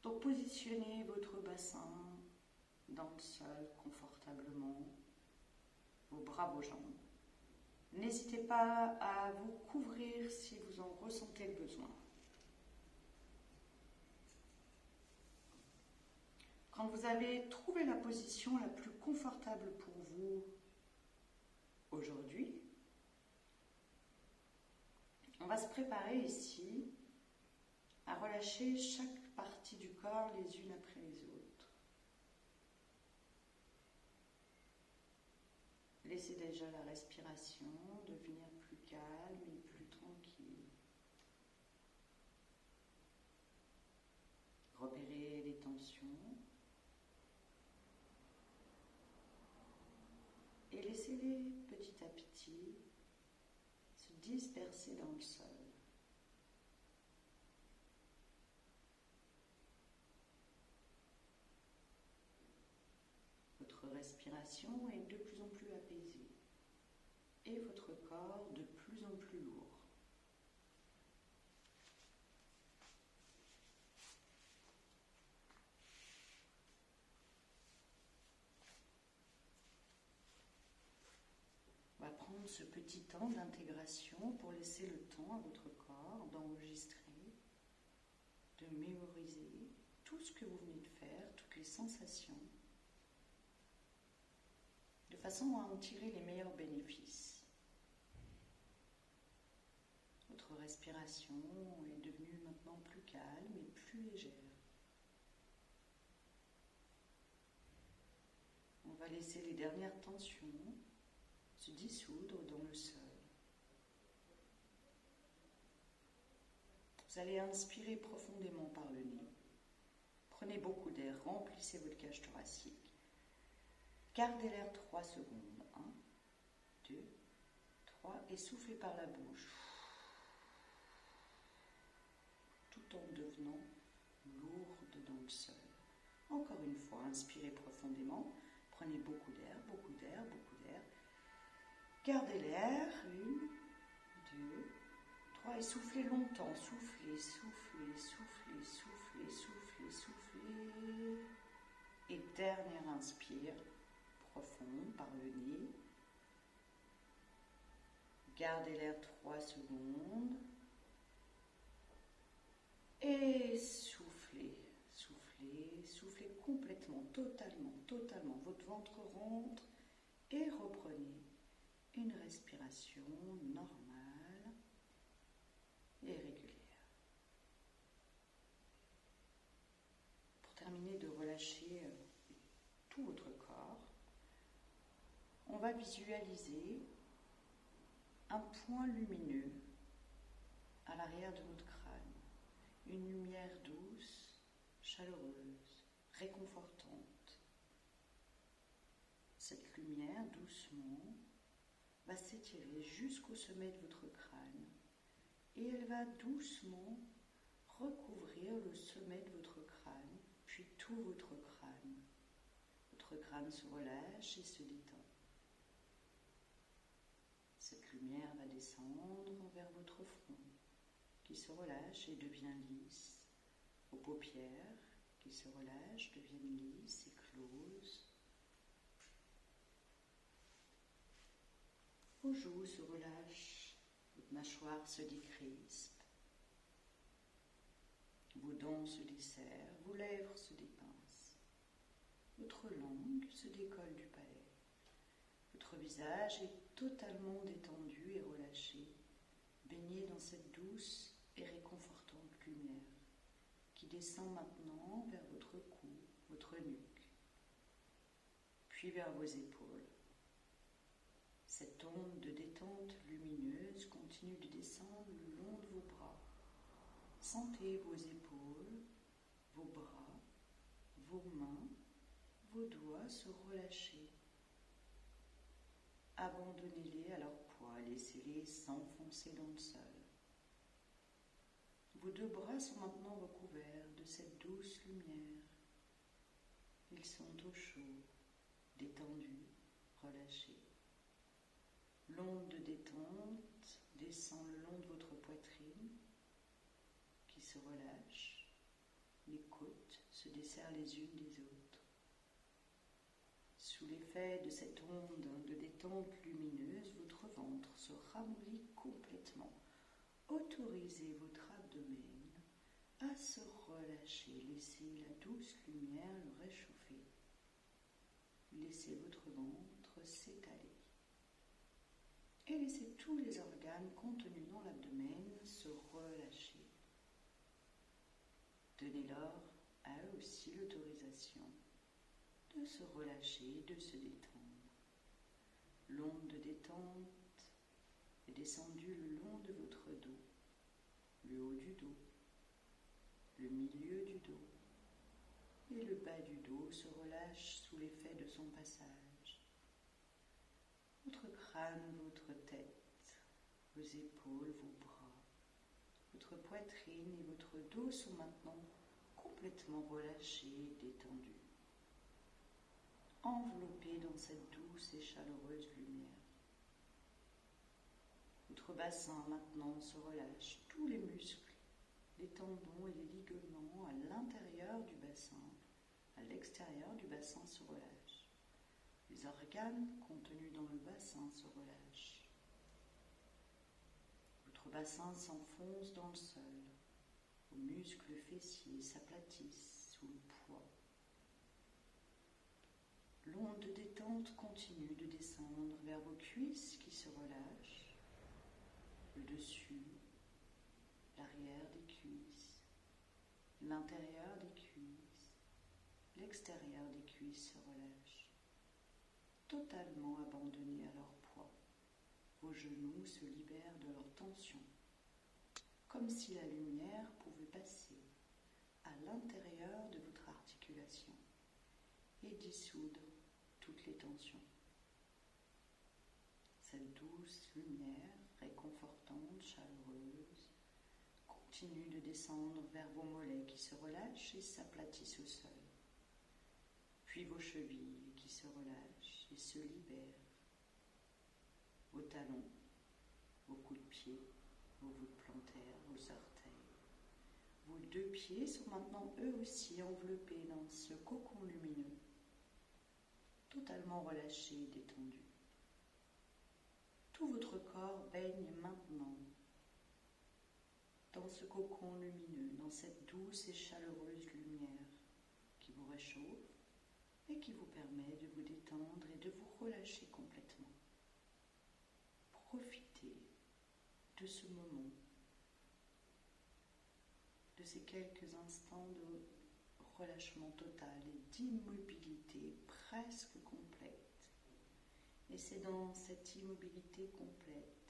Donc positionnez votre bassin dans le sol confortablement, vos bras, vos jambes. N'hésitez pas à vous couvrir si vous en ressentez le besoin. Quand vous avez trouvé la position la plus confortable pour vous aujourd'hui, on va se préparer ici à relâcher chaque partie du corps les unes après les autres. Laissez déjà la respiration devenir plus calme et plus tranquille. Repérez les tensions et laissez-les petit à petit se disperser dans le sol. Votre respiration est de plus en plus apaisée et votre corps de plus en plus lourd. On va prendre ce petit temps d'intégration pour laisser le temps à votre corps d'enregistrer, de mémoriser tout ce que vous venez de faire, toutes les sensations, de façon à en tirer les meilleurs bénéfices. Votre respiration est devenue maintenant plus calme et plus légère. On va laisser les dernières tensions se dissoudre dans le sol. Vous allez inspirer profondément par le nez. Prenez beaucoup d'air, remplissez votre cage thoracique. Gardez l'air 3 secondes. 1, 2, 3 et soufflez par la bouche. Tout en devenant lourde dans le sol. Encore une fois, inspirez profondément. Prenez beaucoup d'air, beaucoup d'air, beaucoup d'air. Gardez l'air. 1, 2, 3, et soufflez longtemps. Soufflez, soufflez, soufflez, soufflez, soufflez, soufflez. Et dernier inspire, profond par le nez. Gardez l'air 3 secondes. Et soufflez, soufflez, soufflez complètement, totalement. Votre ventre rentre et reprenez une respiration normale et régulière. Pour terminer de relâcher tout votre corps, on va visualiser un point lumineux à l'arrière de notre crâne. Une lumière douce, chaleureuse, réconfortante. Cette lumière, doucement, va s'étirer jusqu'au sommet de votre crâne et elle va doucement recouvrir le sommet de votre crâne, puis tout votre crâne. Votre crâne se relâche et se détend. Cette lumière va descendre vers votre front, qui se relâche et devient lisse, vos paupières qui se relâchent, deviennent lisses et closes, vos joues se relâchent, votre mâchoire se décrispe, vos dents se desserrent, vos lèvres se dépincent, votre langue se décolle du palais, votre visage est totalement détendu et relâché, baigné dans cette douce et réconfortante lumière qui descend maintenant vers votre cou, votre nuque, puis vers vos épaules. Cette onde de détente lumineuse continue de descendre le long de vos bras. Sentez vos épaules, vos bras, vos mains, vos doigts se relâcher. Abandonnez-les à leur poids, laissez-les s'enfoncer dans le sol. Vos deux bras sont maintenant recouverts de cette douce lumière. Ils sont au chaud, détendus, relâchés. L'onde de détente descend le long de votre poitrine qui se relâche. Les côtes se desserrent les unes des autres. Sous l'effet de cette onde de détente lumineuse, votre ventre se ramollit complètement. Autorisez votre abdomen à se relâcher. Laissez la douce lumière le réchauffer. Laissez votre ventre s'étaler. Et laissez tous les organes contenus dans l'abdomen se relâcher. Donnez-leur à eux aussi l'autorisation de se relâcher, de se détendre. L'onde de détente est descendue le long de votre dos, le haut du dos, le milieu du dos et le bas du dos se relâche sous l'effet de son passage. Votre crâne, votre tête, vos épaules, vos bras, votre poitrine et votre dos sont maintenant complètement relâchés et détendus, enveloppés dans cette douce et chaleureuse lumière. Votre bassin maintenant se relâche, tous les muscles, les tendons et les ligaments à l'intérieur du bassin, à l'extérieur du bassin se relâchent. Les organes contenus dans le bassin se relâchent. Votre bassin s'enfonce dans le sol. Vos muscles fessiers s'aplatissent sous le poids. L'onde de détente continue de descendre vers vos cuisses qui se relâchent, le dessus, l'arrière des cuisses, l'intérieur des cuisses, l'extérieur des cuisses se relâchent, totalement abandonnés à leur poids. Vos genoux se libèrent de leur tension, comme si la lumière pouvait passer à l'intérieur de votre articulation et dissoudre toutes les tensions. Cette douce lumière, réconfortante, chaleureuse, continue de descendre vers vos mollets qui se relâchent et s'aplatissent au sol, puis vos chevilles qui se relâchent et se libèrent, vos talons, vos coups de pied, vos voûtes plantaires, vos orteils. Vos deux pieds sont maintenant eux aussi enveloppés dans ce cocon lumineux, totalement relâché et détendu. Tout votre corps baigne maintenant dans ce cocon lumineux, dans cette douce et chaleureuse lumière qui vous réchauffe et qui vous permet de vous détendre et de vous relâcher complètement. Profitez de ce moment, de ces quelques instants de relâchement total et d'immobilité presque complète. Et c'est dans cette immobilité complète,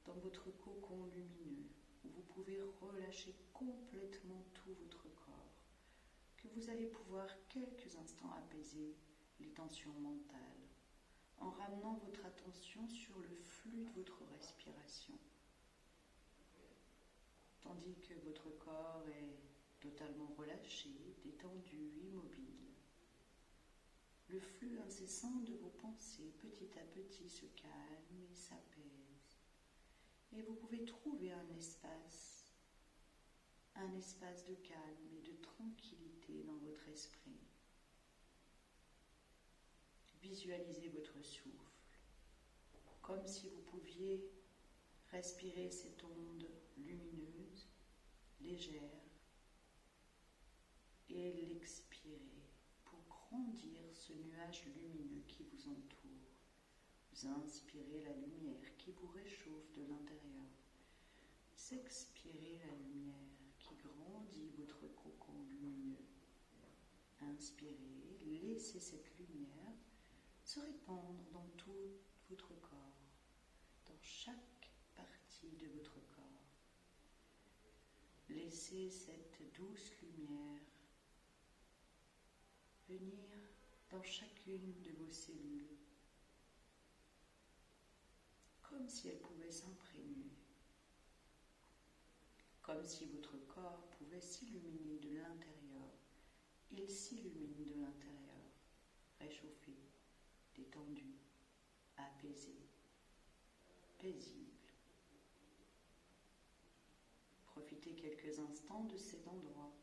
dans votre cocon lumineux, où vous pouvez relâcher complètement tout votre corps, que vous allez pouvoir quelques instants apaiser les tensions mentales, en ramenant votre attention sur le flux de votre respiration, tandis que votre corps est totalement relâché, détendu, immobile. Le flux incessant de vos pensées petit à petit se calme et s'apaise. Et vous pouvez trouver un espace de calme et de tranquillité dans votre esprit. Visualisez votre souffle, comme si vous pouviez respirer cette onde lumineuse, légère, et l'expirer pour grandir ce nuage lumineux qui vous entoure. Vous inspirez la lumière qui vous réchauffe de l'intérieur. Vous expirez la lumière qui grandit votre cocon lumineux. Inspirez, laissez cette lumière se répandre dans tout votre corps, dans chaque partie de votre corps. Laissez cette douce lumière venir dans chacune de vos cellules, comme si elle pouvait s'imprégner, comme si votre corps pouvait s'illuminer de l'intérieur. Il s'illumine de l'intérieur, réchauffé, détendu, apaisé, paisible. Profitez quelques instants de cet endroit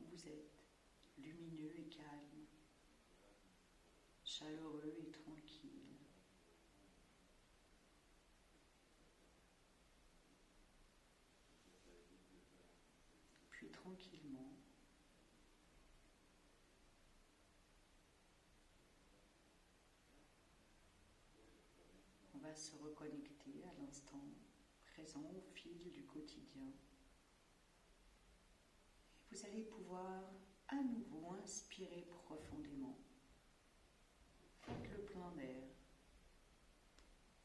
où vous êtes, lumineux et calme, chaleureux et tranquille. Puis tranquillement, on va se reconnecter à l'instant présent au fil du quotidien. Et vous allez pouvoir à nouveau inspirer profondément. Faites le plein d'air.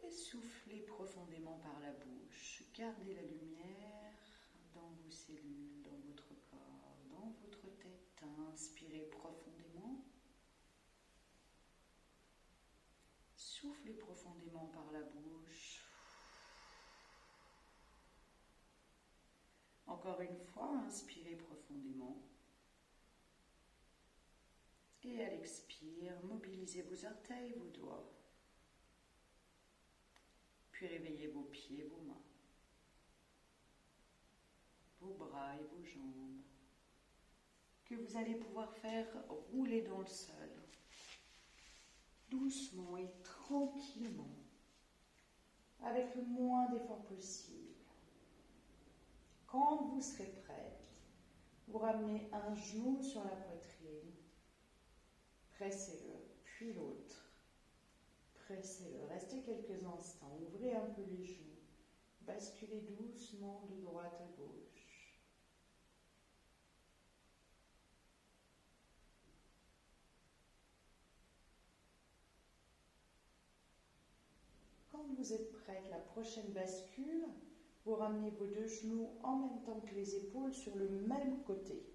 Et soufflez profondément par la bouche. Gardez la lumière dans vos cellules, dans votre corps, dans votre tête. Inspirez profondément. Soufflez profondément par la bouche. Encore une fois, inspirez profondément. Et à l'expire, mobilisez vos orteils, vos doigts. Puis réveillez vos pieds, vos mains, vos bras et vos jambes, que vous allez pouvoir faire rouler dans le sol, doucement et tranquillement, avec le moins d'efforts possible. Quand vous serez prête, vous ramenez un genou sur la poitrine, pressez-le, puis l'autre. Pressez-le, restez quelques instants, ouvrez un peu les genoux, basculez doucement de droite à gauche. Quand vous êtes prête, la prochaine bascule, vous ramenez vos deux genoux en même temps que les épaules sur le même côté.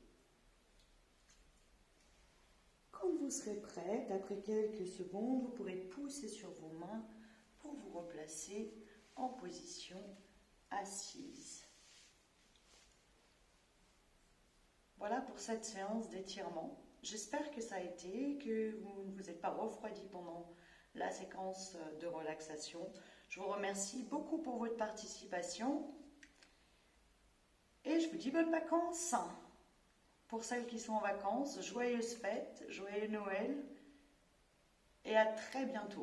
Quand vous serez prête, après quelques secondes, vous pourrez pousser sur vos mains pour vous replacer en position assise. Voilà pour cette séance d'étirement. J'espère que ça a été, que vous ne vous êtes pas refroidi pendant la séquence de relaxation. Je vous remercie beaucoup pour votre participation et je vous dis bonnes vacances. Pour celles qui sont en vacances, joyeuses fêtes, joyeux Noël et à très bientôt.